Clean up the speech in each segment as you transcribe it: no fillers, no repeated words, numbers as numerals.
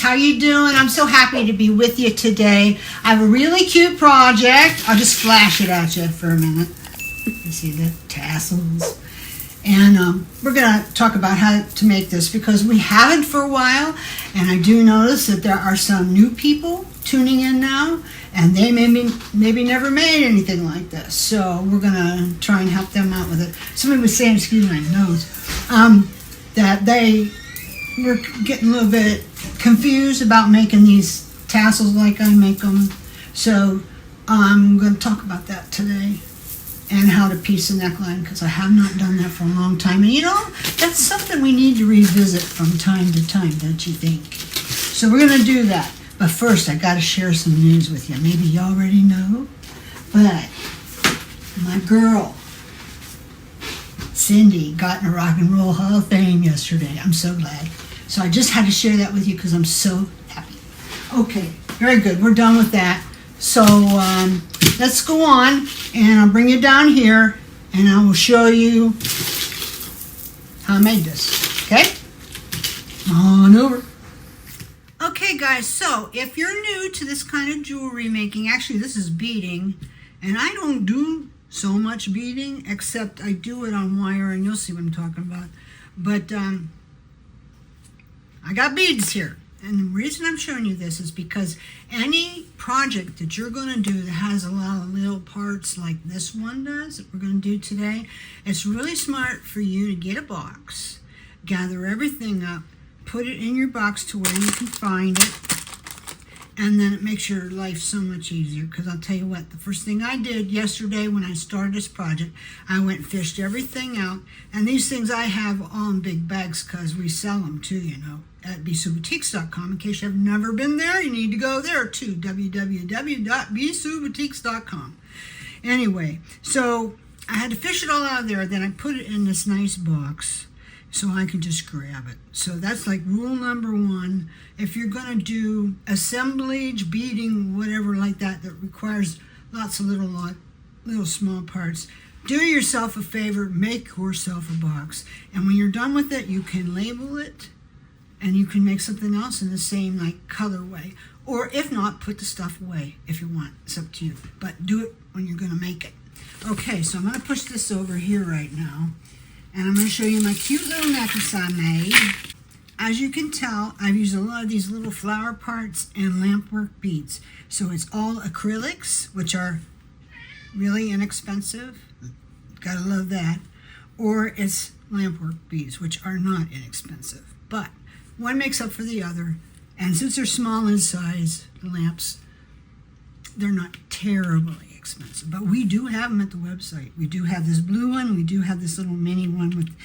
how you doing? I'm so happy to be with you today. I have a really cute project. I'll just flash it at you for a minute. You see the tassels. And we're going to talk about how to make this because we haven't for a while. And I do notice that there are some new people tuning in now. And they maybe never made anything like this. So we're going to try and help them out with it. Somebody was saying, excuse my nose, that they were getting a little bit confused about making these tassels like I make them. So I'm going to talk about that today. And how to piece the neckline, because I have not done that for a long time. And you know, that's something we need to revisit from time to time, don't you think? So we're going to do that. But first, I got to share some news with you. Maybe you already know, but my girl, Cindy, got in a Rock and Roll Hall of Fame yesterday. I'm so glad. So I just had to share that with you because I'm so happy. Okay, very good. We're done with that. So let's go on, and I'll bring you down here, and I will show you how I made this, okay? On over. Okay, guys, so if you're new to this kind of jewelry making, actually this is beading, and I don't do so much beading, except I do it on wire, and you'll see what I'm talking about. But I got beads here. And the reason I'm showing you this is because any project that you're going to do that has a lot of little parts like this one does, that we're going to do today, it's really smart for you to get a box, gather everything up, put it in your box to where you can find it, and then it makes your life so much easier. Because I'll tell you what, the first thing I did yesterday when I started this project, I went and fished everything out. And these things I have all in big bags because we sell them too, you know, at bsuboutiques.com. In case you've never been there, you need to go there too, www.bsuboutiques.com. Anyway, so I had to fish it all out of there. Then I put it in this nice box so I can just grab it. So that's like rule number one. If you're going to do assemblage, beading, whatever like that, that requires lots of little small parts, do yourself a favor, make yourself a box. And when you're done with it, you can label it, and you can make something else in the same like colorway. Or if not, put the stuff away if you want. It's up to you. But do it when you're going to make it. Okay, so I'm going to push this over here right now. And I'm going to show you my cute little necklace I made. As you can tell, I've used a lot of these little flower parts and lampwork beads. So it's all acrylics, which are really inexpensive. Gotta love that. Or it's lampwork beads, which are not inexpensive. But one makes up for the other. And since they're small in size, the lamps, they're not terribly expensive. But we do have them at the website. We do have this blue one. We do have this little mini one.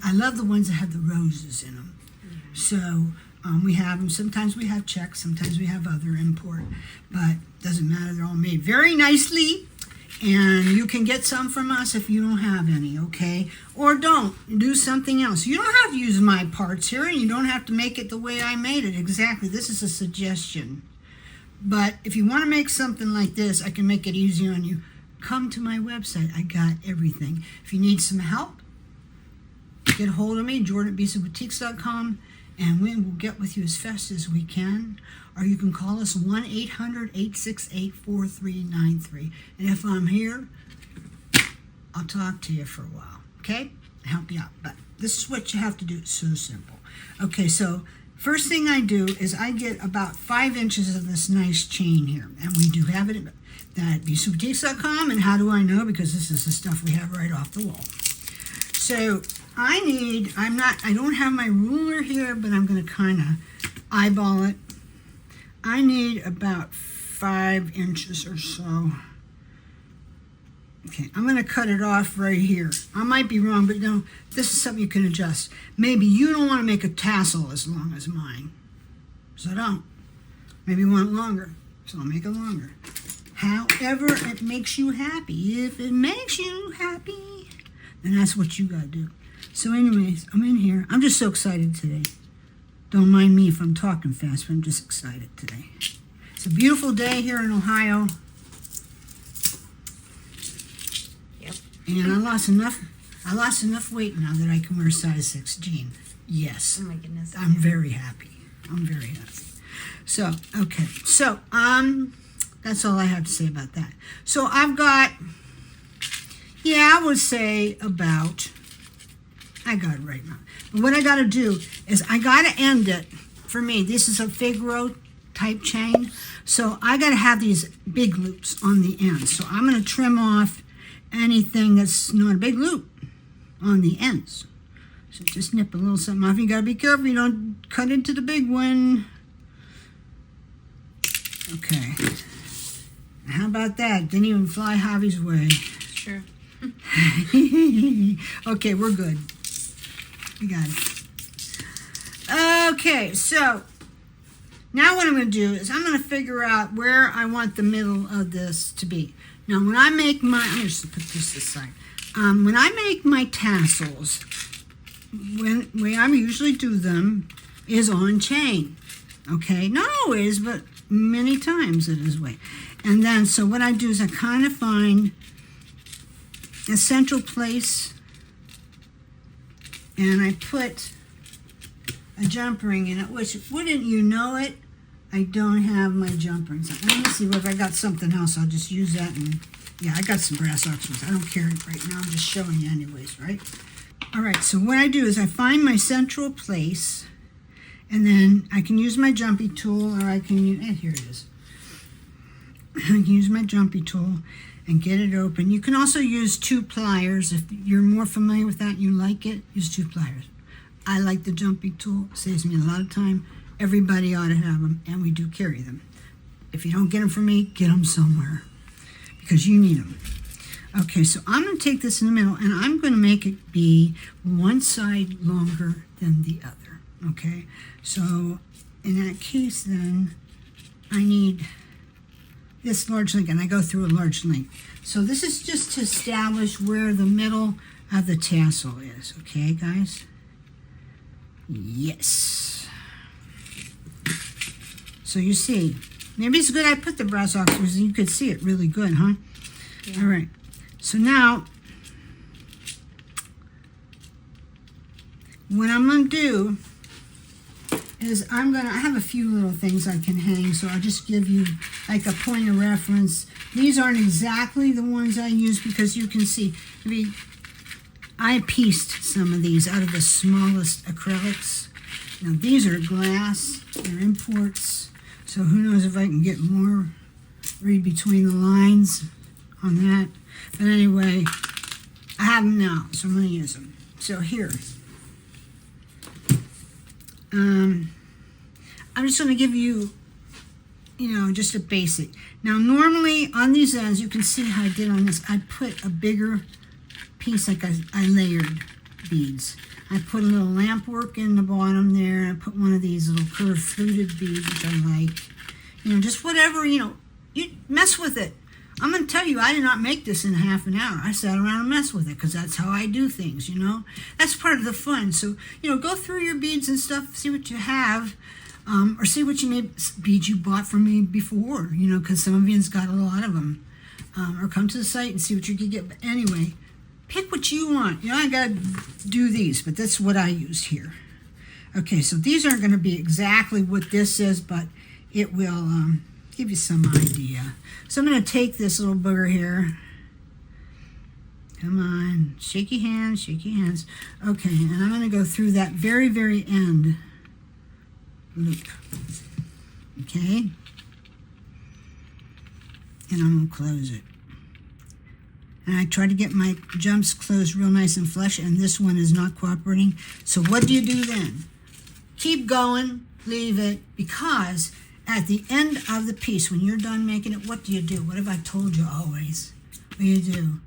I love the ones that have the roses in them. So we have them. Sometimes we have Czech. Sometimes we have other import. But doesn't matter. They're all made very nicely. And you can get some from us if you don't have any, okay? Or don't. Do something else. You don't have to use my parts here, and you don't have to make it the way I made it. Exactly. This is a suggestion. But if you want to make something like this, I can make it easy on you. Come to my website. I got everything. If you need some help, get a hold of me, jordan@bsuboutiques.com, and we will get with you as fast as we can. Or you can call us 1-800-868-4393. And if I'm here, I'll talk to you for a while, okay? Help you out. But this is what you have to do. It's so simple. Okay, so first thing I do is I get about 5 inches of this nice chain here. And we do have it at bsuboutiques.com. And how do I know? Because this is the stuff we have right off the wall. So I don't have my ruler here, but I'm going to kind of eyeball it. I need about 5 inches or so. Okay, I'm going to cut it off right here. I might be wrong, but no, this is something you can adjust. Maybe you don't want to make a tassel as long as mine, so don't. Maybe you want it longer, so I'll make it longer. However it makes you happy. If it makes you happy, then that's what you got to do. So anyways, I'm in here. I'm just so excited today. Don't mind me if I'm talking fast, but I'm just excited today. It's a beautiful day here in Ohio. Yep. And I lost enough weight now that I can wear size 6 jeans. Yes. Oh my goodness. I'm very happy. I'm very happy. So, okay. So, that's all I have to say about that. So I've got, yeah, I would say about, I got it right now. But what I got to do is I got to end it. For me, this is a fig row type chain. So I got to have these big loops on the ends. So I'm going to trim off anything that's not a big loop on the ends. So just nip a little something off. You got to be careful you don't cut into the big one. Okay. How about that? Didn't even fly Javi's way. Sure. Okay, we're good. We got it. Okay, so now what I'm going to do is I'm going to figure out where I want the middle of this to be. Now, when I make my, I'm just going to put this aside. When I make my tassels, the way I usually do them is on chain. Okay, not always, but many times it is way. And then, so what I do is I kind of find a central place, and I put a jump ring in it, which, wouldn't you know it, I don't have my jump rings. Let me see if I got something else. I'll just use that. And yeah, I got some brass oxfords. I don't care right now. I'm just showing you anyways, right? All right, so what I do is I find my central place, and then I can use my jumpy tool, or I can use, here it is. I can use my jumpy tool and get it open. You can also use 2 pliers. If you're more familiar with that, you like it, use 2 pliers. I like the jumpy tool. It saves me a lot of time. Everybody ought to have them, and we do carry them. If you don't get them from me, get them somewhere, because you need them. Okay, so I'm going to take this in the middle, and I'm going to make it be one side longer than the other. Okay, so in that case, then I need this large link, and I go through a large link. So this is just to establish where the middle of the tassel is. Okay, guys? Yes. So you see, maybe it's good I put the brass oxfords, and you could see it really good, huh? Yeah. All right. So now, what I'm going to do is I have a few little things I can hang, so I'll just give you like a point of reference. These aren't exactly the ones I use, because you can see, I pieced some of these out of the smallest acrylics. Now these are glass, they're imports, so who knows if I can get more, read between the lines on that. But anyway, I have them now, so I'm going to use them. So here, I'm just going to give you, just a basic. Now normally on these ends, you can see how I did on this. I put a bigger piece, like I layered beads. I put a little lamp work in the bottom there. I put one of these little curved fluted beads, which I like. Just whatever, you mess with it. I'm going to tell you, I did not make this in half an hour. I sat around and messed with it, because that's how I do things, That's part of the fun. So, go through your beads and stuff, see what you have, or see what beads you bought from me before, because some of you's got a lot of them. Or come to the site and see what you can get. But anyway, pick what you want. I got to do these, but that's what I used here. Okay, so these aren't going to be exactly what this is, but it will give you some idea. So I'm going to take this little booger here. Come on, shaky hands, shaky hands. Okay, and I'm going to go through that very, very end loop. Okay? And I'm going to close it. And I try to get my jumps closed real nice and flush, and this one is not cooperating. So what do you do then? Keep going, leave it, because at the end of the piece, when you're done making it, what do you do? What have I told you always? What do?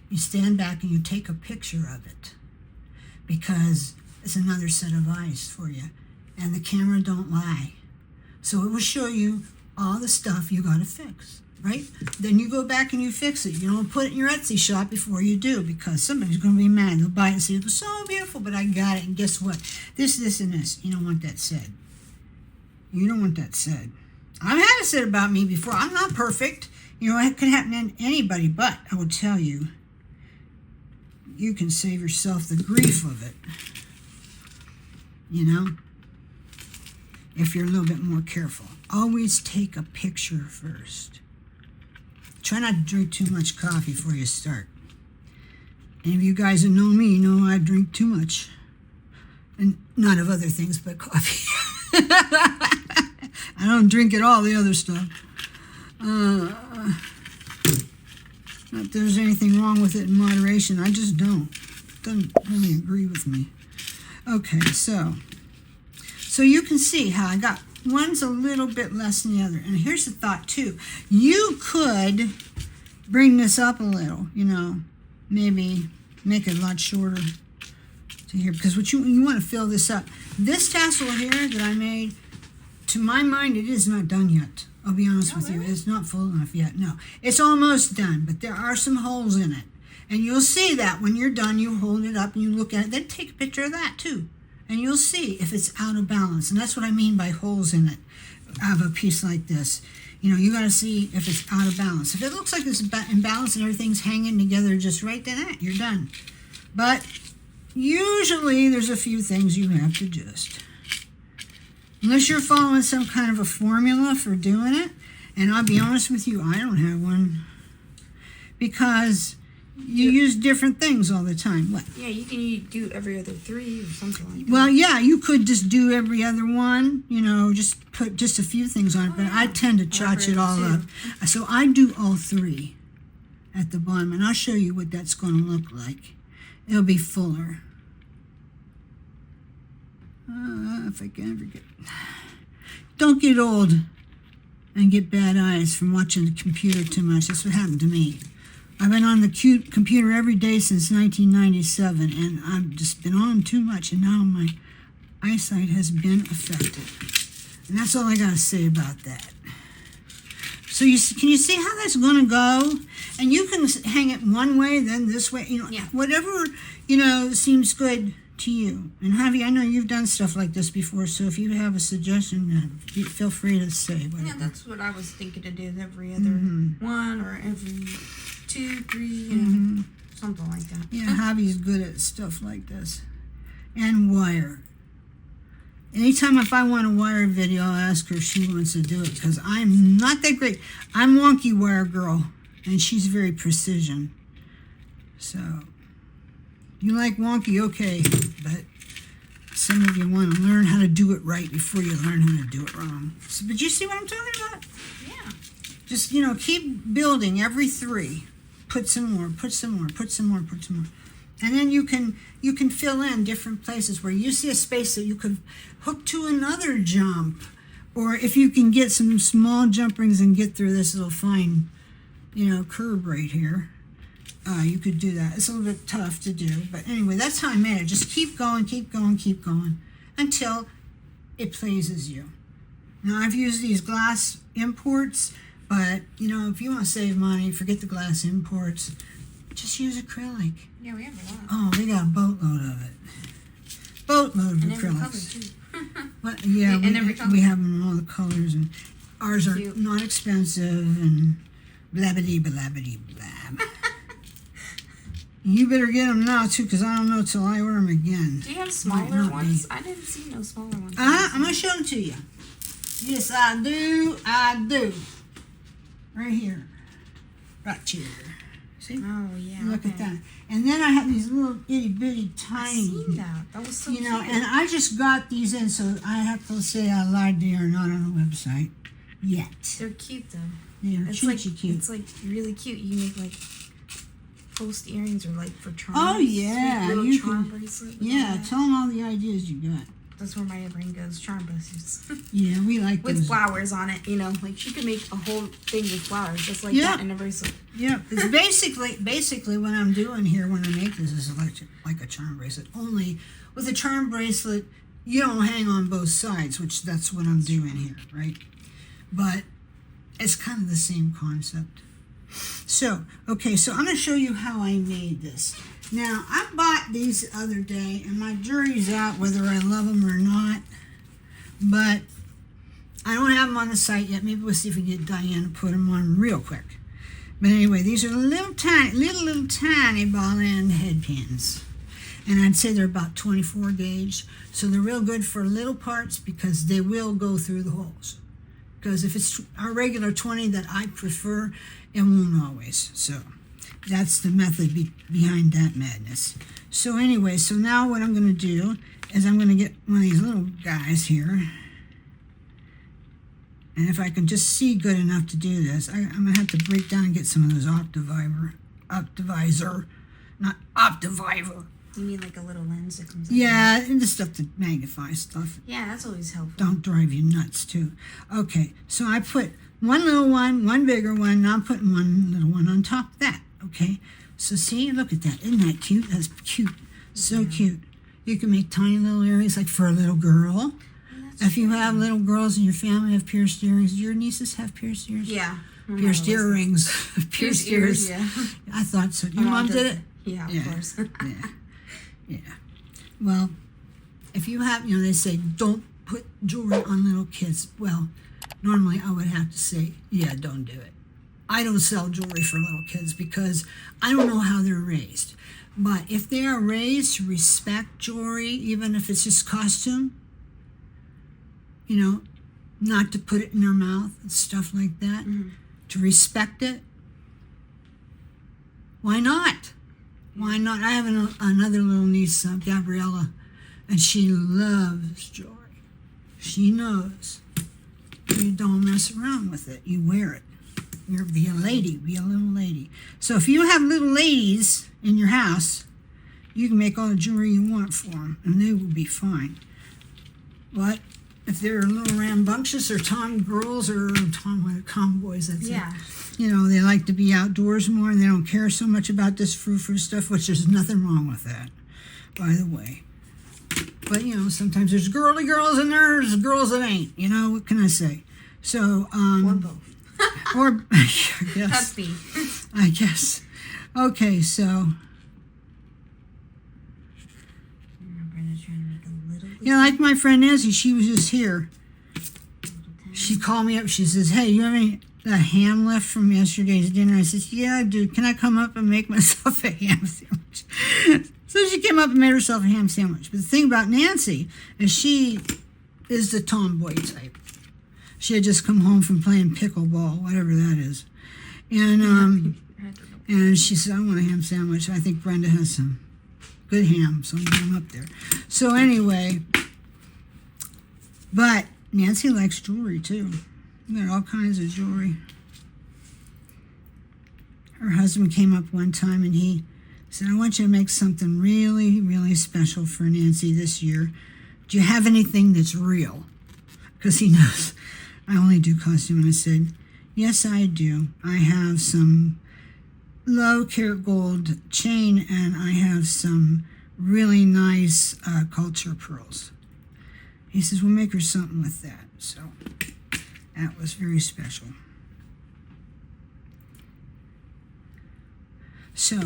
You stand back and you take a picture of it, because it's another set of eyes for you, and the camera don't lie. So it will show you all the stuff you got to fix, right? Then you go back and you fix it. You don't put it in your Etsy shop before you do, because somebody's going to be mad. They'll buy it and say, it was so beautiful, but I got it, and guess what? This, and this. You don't want that said. You don't want that said. I've had it said about me before. I'm not perfect. It can happen to anybody, but I will tell you, you can save yourself the grief of it. if you're a little bit more careful. Always take a picture first. Try not to drink too much coffee before you start. And if you guys that know me, you know I drink too much. And not of other things, but coffee. I don't drink at all the other stuff. Not that there's anything wrong with it in moderation. I just don't. Doesn't really agree with me. Okay, so you can see how I got one's a little bit less than the other. And here's the thought too. You could bring this up a little, you know, maybe make it a lot shorter to here, because what you want to fill this up. This tassel here that I made, to my mind, it is not done yet. I'll be honest with you. It's not full enough yet. No, it's almost done, but there are some holes in it. And you'll see that when you're done, you hold it up and you look at it. Then take a picture of that too. And you'll see if it's out of balance. And that's what I mean by holes in it of a piece like this. You know, you got to see if it's out of balance. If it looks like it's in balance and everything's hanging together just right, then you're done. But usually there's a few things you have to adjust. Unless you're following some kind of a formula for doing it. And I'll be honest with you, I don't have one. Because you use different things all the time. What? Yeah, you can do every other 3 or something like that. Well, yeah, you could just do every other one, you know, just put just a few things on it, but I tend to chotch it all up. So I do all 3 at the bottom, and I'll show you what that's going to look like. It'll be fuller. If I can ever get... Don't get old and get bad eyes from watching the computer too much. That's what happened to me. I've been on the computer every day since 1997, and I've just been on too much, and now my eyesight has been affected. And that's all I got to say about that. So can you see how that's going to go? And you can hang it one way, then this way, you know, whatever, you know, seems good to you. And Javi, I know you've done stuff like this before, so if you have a suggestion, feel free to say whatever. Yeah, that's what I was thinking to do, every other one or every 2, 3, you know, something like that. Yeah, Javi's good at stuff like this. And wire. Anytime if I want a wire video, I'll ask her if she wants to do it, because I'm not that great. I'm wonky wire girl, and she's very precision. So, you like wonky, okay, but some of you want to learn how to do it right before you learn how to do it wrong. So, but you see what I'm talking about? Yeah. Just, you know, keep building every 3. Put some more, put some more, put some more, put some more. And then you can fill in different places where you see a space that you could hook to another jump. Or if you can get some small jump rings and get through this little fine, you know, curve right here, you could do that. It's a little bit tough to do. But anyway, that's how I made it. Just keep going, keep going, keep going until it pleases you. Now, I've used these glass imports. But, you know, if you want to save money, forget the glass imports. Just use acrylic. Yeah, we have a lot. Oh, we got a boatload of it. Boatload of acrylics. Well, yeah, we have them in all the colors. And ours are not expensive and blabbity blabbity blab. You better get them now, too, because I don't know till I order them again. Do you have smaller ones? I didn't see no smaller ones. I'm going to show them to you. Yes, I do. I do. Right here. Right here. See? Oh, yeah. Look at that. And then I have these little itty bitty tiny. I seen that. That was so cute. You know, and I just got these in, so I have to say I lied to you, are not on the website yet. They're cute, though. Yeah, it's cute. It's like really cute. You make like post earrings or like for charms. Oh, yeah. Little charm bracelet. Yeah, tell them all the ideas you got. That's where my ring goes, charm bracelets. Yeah, we like with those. flowers on it, you know, like she could make a whole thing with flowers, just like that in a bracelet. Yeah, it's basically what I'm doing here when I make this is like a charm bracelet. Only with a charm bracelet, you don't hang on both sides, which that's what I'm doing here, right? But it's kind of the same concept. So, okay, so I'm going to show you how I made this. Now, I bought these the other day, and my jury's out whether I love them or not. But I don't have them on the site yet. Maybe we'll see if we can get Diane to put them on real quick. But anyway, these are little tiny ball end head pins. And I'd say they're about 24 gauge. So they're real good for little parts because they will go through the holes. Because if it's our regular 20 that I prefer, it won't always. So that's the method behind that madness. So anyway, so now what I'm going to do is I'm going to get one of these little guys here. And if I can just see good enough to do this, I'm going to have to break down and get some of those Optivisor, not Optiviver. You mean like a little lens that comes out? Yeah, and the stuff that magnifies stuff. Yeah, that's always helpful. Don't drive you nuts, too. Okay, so I put one little one, one bigger one, and I'm putting one little one on top of that, okay? So see, look at that. Isn't that cute? That's cute. So cute. You can make tiny little earrings like for a little girl. If you have little girls in your family have pierced earrings, your nieces have pierced ears? Yeah. Pierced earrings. Pierced ears. Yeah. I thought so. Your mom did it? Yeah, of course. Yeah. Well, if you have, they say don't put jewelry on little kids. Well, normally I would have to say, yeah, don't do it. I don't sell jewelry for little kids because I don't know how they're raised. But if they are raised to respect jewelry, even if it's just costume, not to put it in their mouth and stuff like that, to respect it, why not? Why not? I have another little niece, Gabriella, and she loves jewelry. She knows. You don't mess around with it. You wear it. Be a lady. Be a little lady. So if you have little ladies in your house, you can make all the jewelry you want for them, and they will be fine. But if they're a little rambunctious or girls or tomboys, that's it. They like to be outdoors more and they don't care so much about this frou-frou stuff, which there's nothing wrong with that, by the way. But, sometimes there's girly girls and there's girls that ain't. What can I say? So, or both. Or, I guess. That's me. I guess. Okay, so. Like my friend Nancy, she was just here. She called me up. She says, hey, you have any ham left from yesterday's dinner? I said, yeah, I do. Can I come up and make myself a ham sandwich? So she came up and made herself a ham sandwich. But the thing about Nancy is she is the tomboy type. She had just come home from playing pickleball, whatever that is. And she said, I want a ham sandwich. I think Brenda has some good ham, so I'm going up there. So anyway, but Nancy likes jewelry too. We got all kinds of jewelry. Her husband came up one time and he said, I want you to make something really, really special for Nancy this year. Do you have anything that's real? Because he knows I only do costume. And I said, yes, I do. I have some low carat gold chain and I have some really nice culture pearls. He says, we'll make her something with that. So that was very special. So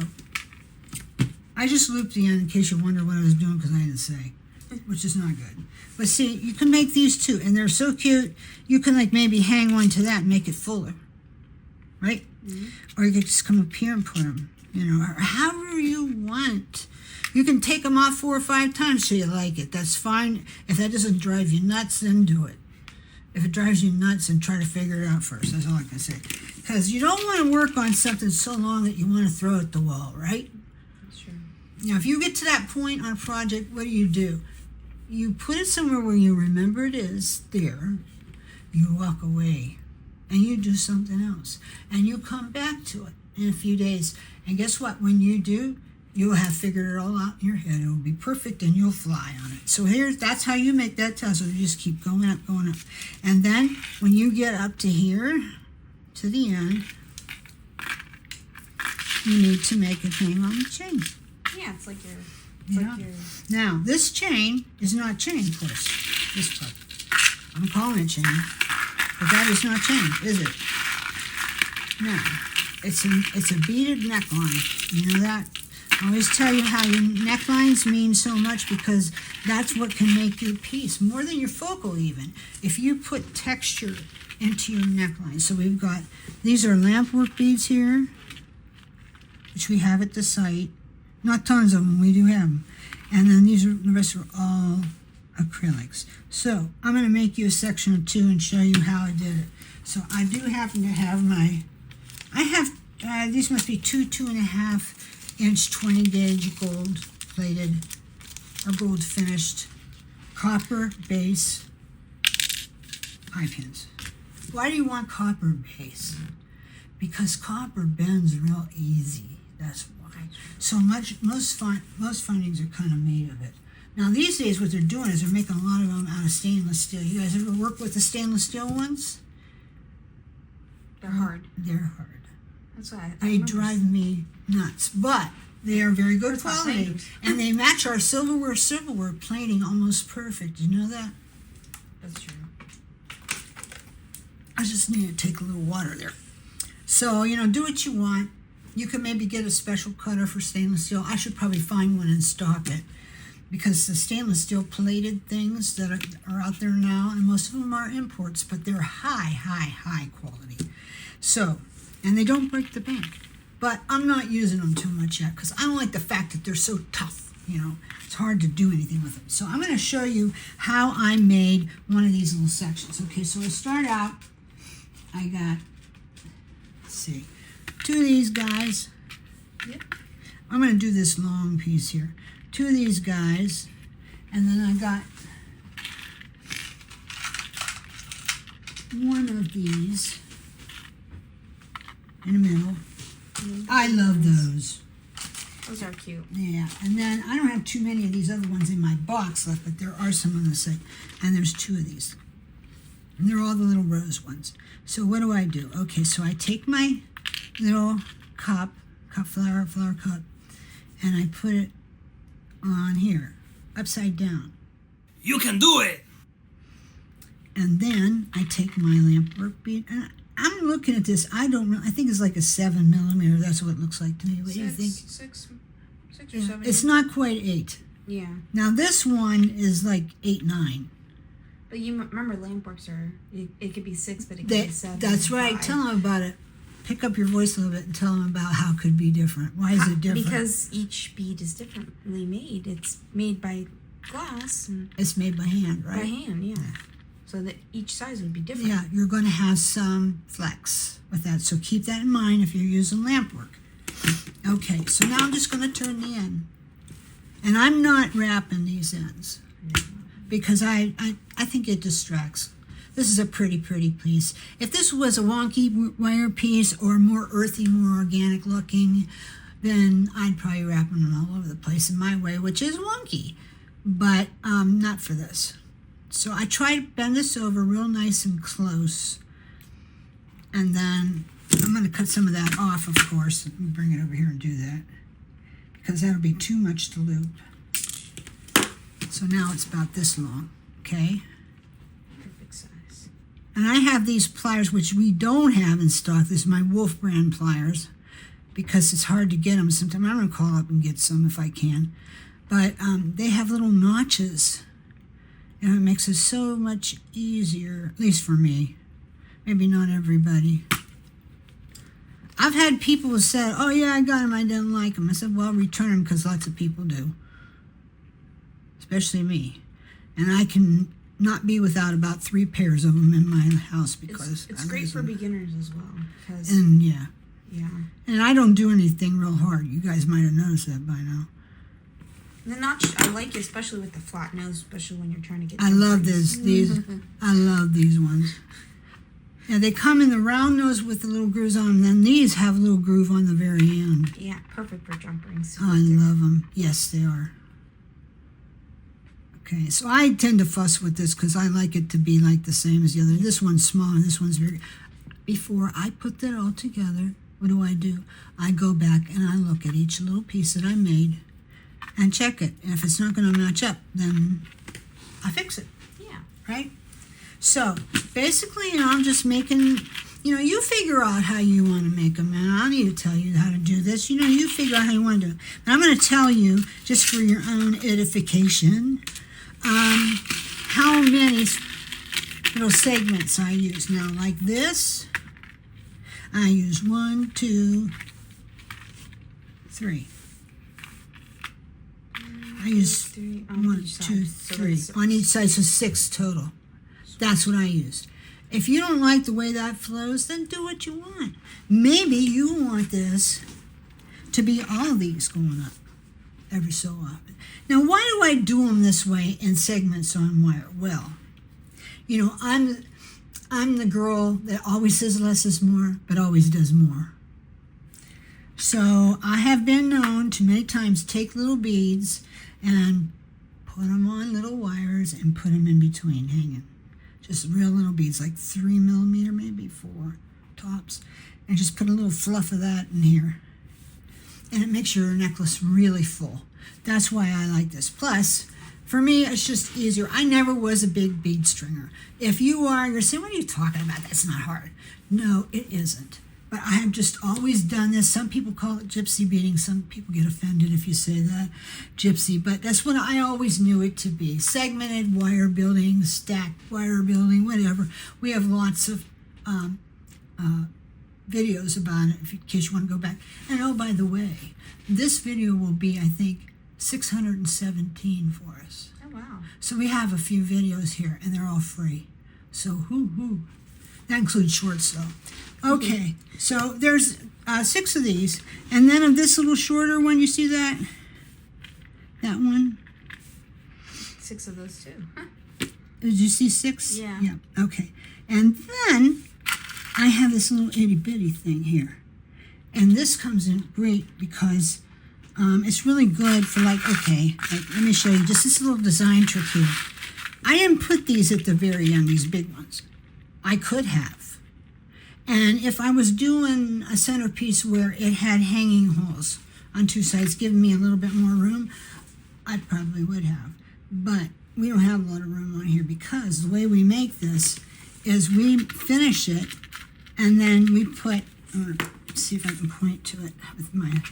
I just looped the end in case you wonder what I was doing because I didn't say, which is not good. But see, you can make these too, and they're so cute. You can maybe hang one to that and make it fuller, right? Or you could just come up here and put them, or however you want. You can take them off 4 or 5 times till you like it. That's fine. If that doesn't drive you nuts, then do it. If it drives you nuts, then try to figure it out first. That's all I can say. Because you don't want to work on something so long that you want to throw it at the wall, right? That's true. Now, if you get to that point on a project, what do? You put it somewhere where you remember it is there. You walk away, and you do something else. And you come back to it in a few days. And guess what? When you do, you'll have figured it all out in your head. It will be perfect and you'll fly on it. So that's how you make that tassel. You just keep going up, going up. And then when you get up to here, to the end, you need to make it hang on the chain. Yeah, it's like your... Now, this chain is not chain, of course. This part. I'm calling it chain. But that is not chain, is it? No. It's a beaded neckline. You know that? I always tell you how your necklines mean so much because that's what can make your piece, more than your focal even, if you put texture into your neckline. So we've got, these are lampwork beads here, which we have at the site. Not tons of them, we do have them. And then the rest are all acrylics. So I'm going to make you a section of 2 and show you how I did it. So I do happen to have these must be 2.5 inch 20 gauge gold plated or gold finished copper base eye pins. Why do you want copper base? Because copper bends real easy. That's why. So most findings are kind of made of it. Now these days what they're doing is they're making a lot of them out of stainless steel. You guys ever work with the stainless steel ones? They're hard. They're hard. That's why They drive me nuts. But they are very good quality. And they match our silverware plating almost perfect. You know that? That's true. I just need to take a little water there. So, do what you want. You can maybe get a special cutter for stainless steel. I should probably find one and stock it. Because the stainless steel plated things that are out there now, and most of them are imports, but they're high quality. So, and they don't break the bank. But I'm not using them too much yet because I don't like the fact that they're so tough. It's hard to do anything with them. So I'm going to show you how I made one of these little sections. Okay, so I start out, I got, let's see, 2 of these guys. Yep. I'm going to do this long piece here. 2 of these guys, and then I got 1 of these in the middle. I love those. Those are cute. Yeah, and then I don't have too many of these other ones in my box left, but there are some on the site, and there's 2 of these. And they're all the little rose ones. So what do I do? Okay, so I take my little flower cup, and I put it on here, upside down. You can do it! And then I take my lamp work bead, and I'm looking at this. I think it's like a 7 millimeter. That's what it looks like to me. What do you think? 6 or 7. It's not quite 8. Yeah. Now this one is like 8-9. But you remember lamp works it could be 6, but it could be 7. That's right. 5. Tell them about it. Pick up your voice a little bit and tell them about how it could be different. Why is it different? Because each bead is differently made. It's made by glass. And it's made by hand, right? by hand, yeah. So that each size would be different. Yeah, you're going to have some flex with that. So keep that in mind if you're using lamp work. Okay, so now I'm just going to turn the end. And I'm not wrapping these ends because I think it distracts. This is a pretty piece. If this was a wonky wire piece or more earthy, more organic looking, then I'd probably wrap them all over the place in my way, which is wonky. But not for this. So I try to bend this over real nice and close. And then I'm going to cut some of that off, of course. Let me bring it over here and do that. Because that'll be too much to loop. So now it's about this long, okay? Perfect size. And I have these pliers, which we don't have in stock. This is my Wolf brand pliers. Because it's hard to get them. Sometimes I'm going to call up and get some if I can. But they have little notches. And it makes it so much easier, at least for me. Maybe not everybody. I've had people who said, oh yeah, I got them, I didn't like them. I said, well, return them because lots of people do. Especially me. And I can not be without about 3 pairs of them in my house because it's great for beginners as well. And yeah. Yeah. And I don't do anything real hard. You guys might have noticed that by now. The notch, I like it, especially with the flat nose, especially when you're trying to get. I love these. I love these ones. Yeah, they come in the round nose with the little grooves on them. Then these have a little groove on the very end. Yeah, perfect for jump rings. Oh, I love them. Yes, they are. Okay, so I tend to fuss with this because I like it to be like the same as the other. This one's small and this one's very. Before I put that all together, what do? I go back and I look at each little piece that I made. And check it. And if it's not going to match up, then I fix it. Yeah. Right? So, basically, I'm just making, you figure out how you want to make them. And I don't need to tell you how to do this. You figure out how you want to do it. But I'm going to tell you, just for your own edification, how many little segments I use. Now, like this, I use 1, 2, 3. I use three on 1, each 2, side. So 3 that's on each side, so 6 total. That's what I used. If you don't like the way that flows, then do what you want. Maybe you want this to be all these going up every so often. Now, why do I do them this way in segments on wire? Well, you know, I'm the girl that always says less is more, but always does more. So I have been known to many times take little beads and put them on little wires and put them in between hanging. Just real little beads, like 3 millimeter, maybe 4 tops. And just put a little fluff of that in here. And it makes your necklace really full. That's why I like this. Plus, for me, it's just easier. I never was a big bead stringer. If you are, you're saying, what are you talking about? That's not hard. No, it isn't. But I have just always done this. Some people call it gypsy beading. Some people get offended if you say that, gypsy. But that's what I always knew it to be. Segmented wire building, stacked wire building, whatever. We have lots of videos about it in case you want to go back. And oh, by the way, this video will be, I think, 617 for us. Oh, wow. So we have a few videos here, and they're all free. So that includes shorts, though. Okay, so there's 6 of these, and then of this little shorter one, you see that? That one? 6 of those too. Huh. Did you see 6? Yeah. Yeah, okay. And then I have this little itty-bitty thing here. And this comes in great because it's really good for like let me show you just this little design trick here. I didn't put these at the very end, these big ones. I could have. And if I was doing a centerpiece where it had hanging holes on 2 sides, giving me a little bit more room, I probably would have. But we don't have a lot of room on here because the way we make this is we finish it and then we put, let's see if I can point to it with my,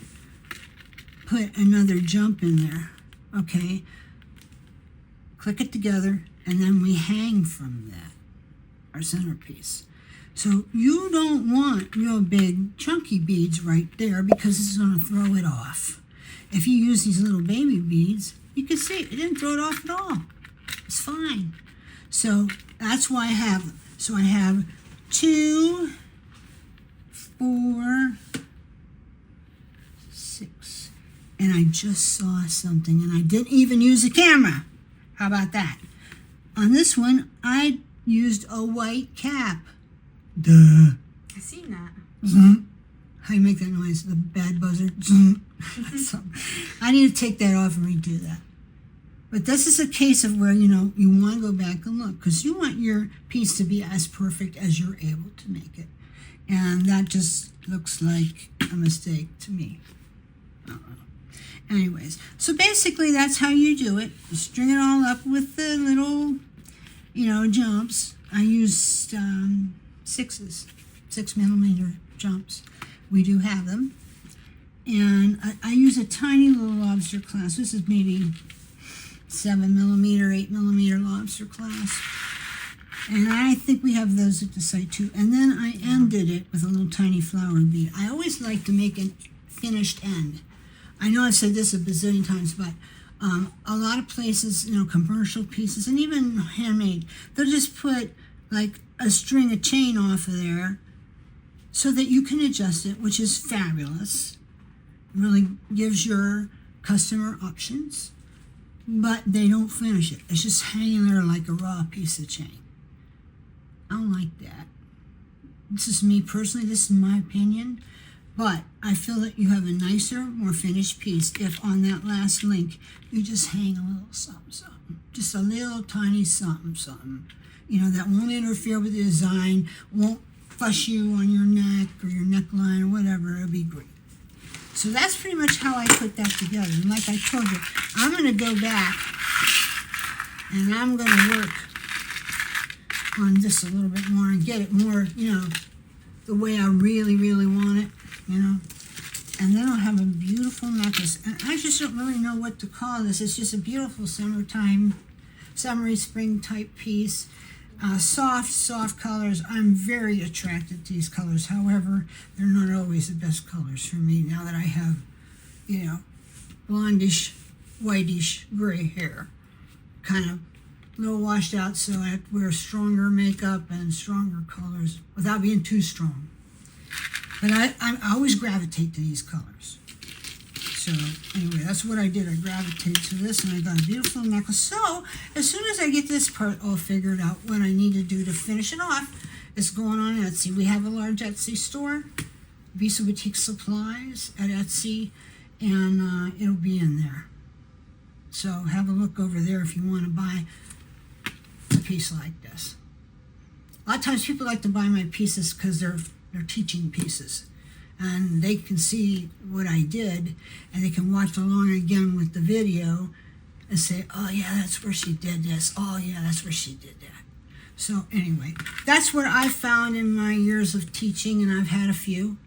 put another jump in there, okay? Click it together and then we hang from that, our centerpiece. So you don't want real big chunky beads right there because it's going to throw it off. If you use these little baby beads, you can see it didn't throw it off at all. It's fine. So that's why I have them. So I have 2, 4, 6. And I just saw something and I didn't even use a camera. How about that? On this one, I used a white cap. Duh. I've seen that. Mm-hmm. How you make that noise? The bad buzzer. So, I need to take that off and redo that. But this is a case of where, you know, you want to go back and look because you want your piece to be as perfect as you're able to make it. And that just looks like a mistake to me. I don't know. Anyways, so basically that's how you do it. You string it all up with the little, you know, jumps. I used 6s, 6 millimeter jumps. We do have them. And I use a tiny little lobster clasp. This is maybe 7 millimeter, 8 millimeter lobster clasp. And I think we have those at the site too. And then I ended it with a little tiny flower bead. I always like to make a finished end. I know I've said this a bazillion times, but a lot of places, you know, commercial pieces and even handmade, they'll just put like a string, a chain off of there so that you can adjust it, which is fabulous. Really gives your customer options, but they don't finish it. It's just hanging there like a raw piece of chain. I don't like that. This is me personally, this is my opinion, but I feel that you have a nicer, more finished piece if on that last link you just hang a little something, something. Just a little tiny something, something. You know, that won't interfere with the design, won't fuss you on your neck or your neckline or whatever. It'll be great. So that's pretty much how I put that together. And like I told you, I'm going to go back and I'm going to work on this a little bit more and get it more, you know, the way I really, really want it, you know. And then I'll have a beautiful necklace. And I just don't really know what to call this. It's just a beautiful summertime, summery spring type piece. Soft colors. I'm very attracted to these colors. However, they're not always the best colors for me now that I have, you know, blondish whitish gray hair, kind of a little washed out, so I have to wear stronger makeup and stronger colors without being too strong. But I always gravitate to these colors. So anyway, that's what I did. I gravitated to this, and I got a beautiful necklace. So as soon as I get this part all figured out, what I need to do to finish it off is going on Etsy. We have a large Etsy store, Visa Boutique Supplies at Etsy, and it'll be in there. So have a look over there if you want to buy a piece like this. A lot of times people like to buy my pieces because they're teaching pieces, and they can see what I did, and they can watch along again with the video and say, oh yeah, that's where she did this. Oh yeah, that's where she did that. So anyway, that's what I found in my years of teaching, and I've had a few.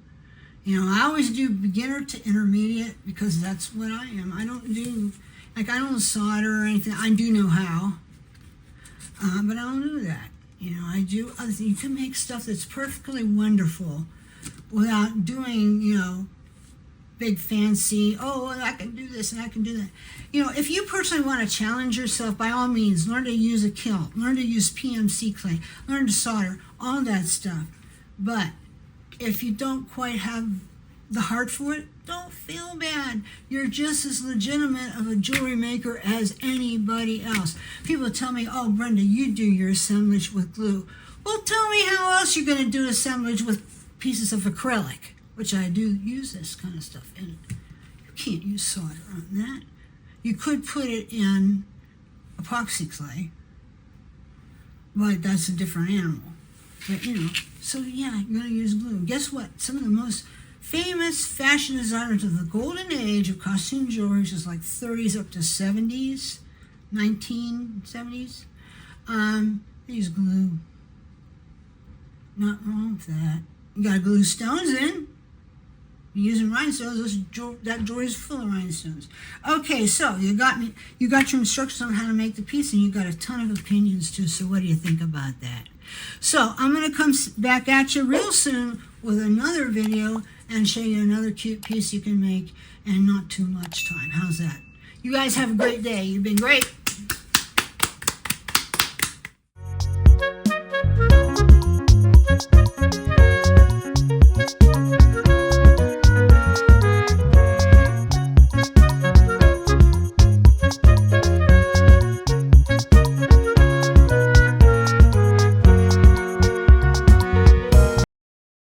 You know, I always do beginner to intermediate because that's what I am. I don't solder or anything. I do know how, but I don't do that. You know, I do other things. You can make stuff that's perfectly wonderful without doing, you know, big fancy, oh, I can do this and I can do that. You know, if you personally want to challenge yourself, by all means, learn to use a kiln, learn to use PMC clay, learn to solder, all that stuff. But if you don't quite have the heart for it, don't feel bad. You're just as legitimate of a jewelry maker as anybody else. People tell me, oh, Brenda, you do your assemblage with glue. Well, tell me how else you're going to do assemblage with pieces of acrylic, which I do use this kind of stuff in it. You can't use solder on that. You could put it in epoxy clay, but that's a different animal. But, you know, so yeah, you're going to use glue. Guess what? Some of the most famous fashion designers of the golden age of costume jewelry, which is like 30s up to 70s, 1970s, they use glue. Not wrong with that. You got to glue stones in. You're using rhinestones. That jewelry is full of rhinestones. Okay, so you got your instructions on how to make the piece, and you got a ton of opinions too. So what do you think about that? So I'm going to come back at you real soon with another video and show you another cute piece you can make in not too much time. How's that? You guys have a great day. You've been great.